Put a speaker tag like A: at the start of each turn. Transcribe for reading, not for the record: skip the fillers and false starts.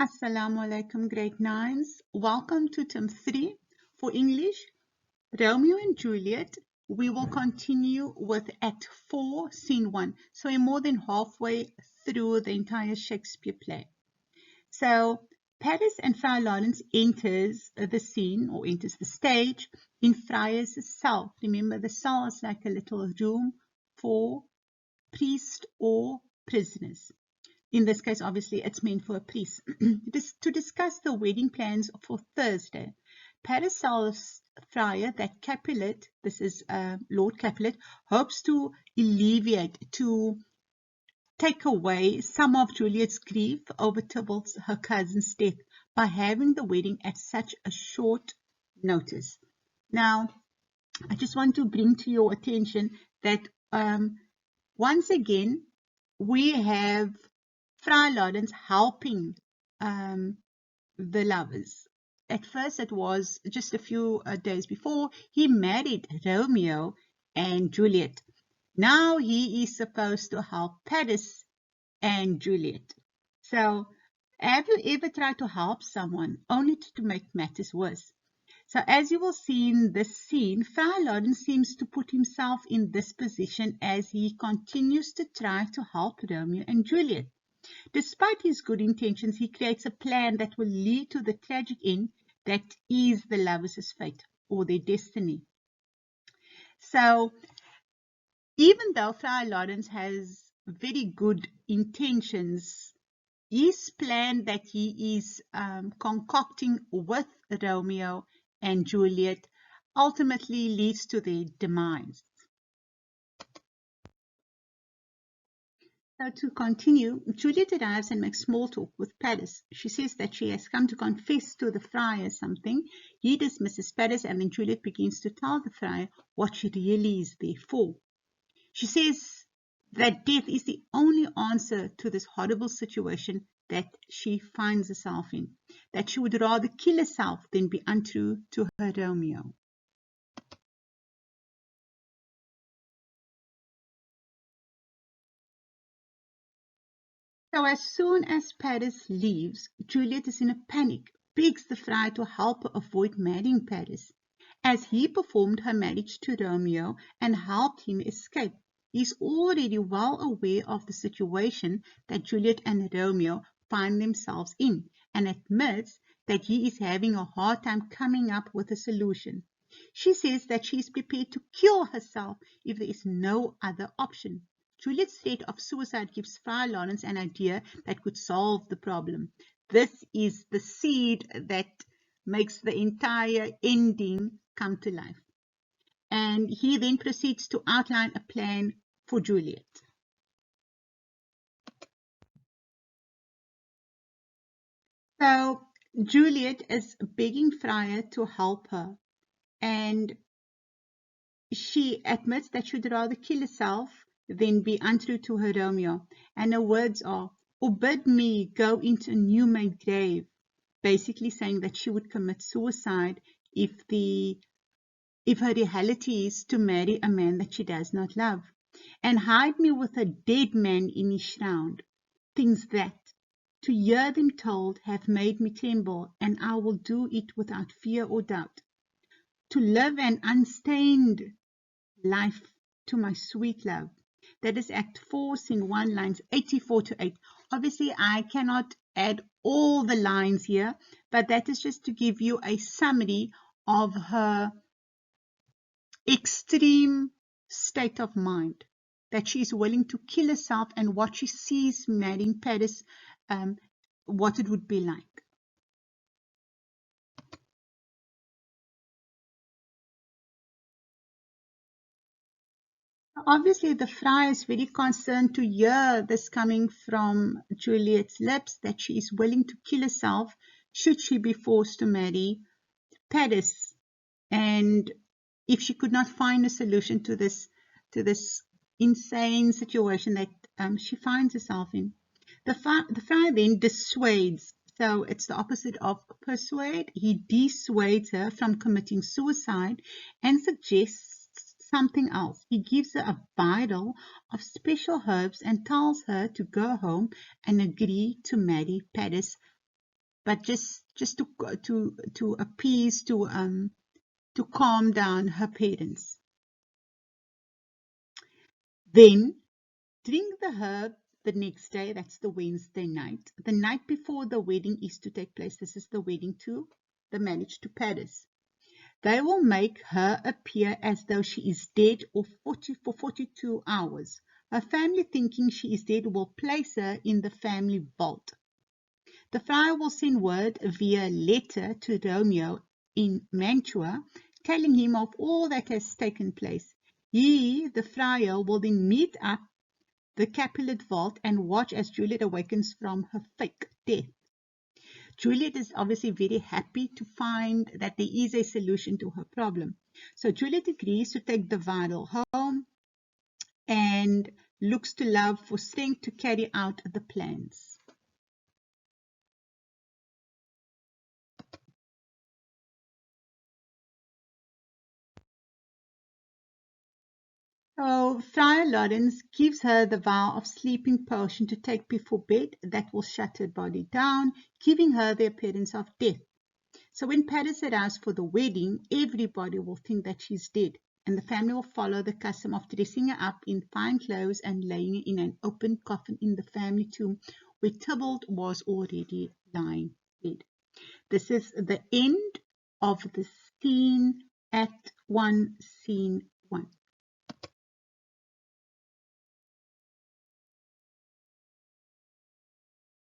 A: Assalamu alaikum, grade 9s. Welcome to term 3 for English, Romeo and Juliet. We will continue with Act 4, Scene 1. So we're more than halfway through the entire Shakespeare play. So Paris and Friar Lawrence enters the scene or enters the stage in Friar's cell. Remember, the cell is like a little room for priests or prisoners. In this case, obviously, it's meant for a priest. To discuss the wedding plans for Thursday. Paris tells Friar that Capulet, this is Lord Capulet, hopes to alleviate, to take away some of Juliet's grief over Tybalt's, her cousin's death, by having the wedding at such a short notice. Now, I just want to bring to your attention that once again, we have Friar Lawrence helping the lovers. At first, it was just a few days before he married Romeo and Juliet. Now he is supposed to help Paris and Juliet. So, have you ever tried to help someone only to make matters worse? So, as you will see in this scene, Friar Lawrence seems to put himself in this position as he continues to try to help Romeo and Juliet. Despite his good intentions, he creates a plan that will lead to the tragic end that is the lovers' fate or their destiny. So, even though Friar Lawrence has very good intentions, his plan that he is concocting with Romeo and Juliet ultimately leads to their demise. So to continue, Juliet arrives and makes small talk with Paris. She says that she has come to confess to the friar something. He dismisses Paris, and then Juliet begins to tell the friar what she really is there for. She says that death is the only answer to this horrible situation that she finds herself in, that she would rather kill herself than be untrue to her Romeo. So as soon as Paris leaves, Juliet is in a panic, begs the friar to help her avoid marrying Paris. As he performed her marriage to Romeo and helped him escape, he is already well aware of the situation that Juliet and Romeo find themselves in and admits that he is having a hard time coming up with a solution. She says that she is prepared to kill herself if there is no other option. Juliet's threat of suicide gives Friar Lawrence an idea that could solve the problem. This is the seed that makes the entire ending come to life. And he then proceeds to outline a plan for Juliet. So Juliet is begging Friar to help her, and she admits that she'd rather kill herself than be untrue to her Romeo. And her words are, "Or bid me go into a new-made grave," basically saying that she would commit suicide if her reality is to marry a man that she does not love. "And hide me with a dead man in his shroud." Things that, to hear them told, have made me tremble, and I will do it without fear or doubt. To live an unstained life to my sweet love. That is Act 4, Scene 1, lines 84 to 8. Obviously, I cannot add all the lines here, but that is just to give you a summary of her extreme state of mind, that she is willing to kill herself and what she sees marrying Paris, what it would be like. Obviously, the friar is very concerned to hear this coming from Juliet's lips, that she is willing to kill herself should she be forced to marry Paris. And if she could not find a solution to this insane situation that she finds herself in. The friar then dissuades. So it's the opposite of persuade. He dissuades her from committing suicide and suggests something else. He gives her a bottle of special herbs and tells her to go home and agree to marry Paris but just to appease, to calm down her parents. Then drink the herb the next day, that's the Wednesday night. The night before the wedding is to take place. This is the wedding to the marriage to Paris. They will make her appear as though she is dead for 42 hours. Her family, thinking she is dead, will place her in the family vault. The friar will send word via letter to Romeo in Mantua, telling him of all that has taken place. He, the friar, will then meet up the Capulet vault and watch as Juliet awakens from her fake death. Juliet is obviously very happy to find that there is a solution to her problem. So Juliet agrees to take the vial home and looks to love for strength to carry out the plans. So Friar Lawrence gives her the vial of sleeping potion to take before bed that will shut her body down, giving her the appearance of death. So when Paris arrives for the wedding, everybody will think that she's dead, and the family will follow the custom of dressing her up in fine clothes and laying her in an open coffin in the family tomb where Tybalt was already lying dead. This is the end of the scene, Act 1, Scene 1.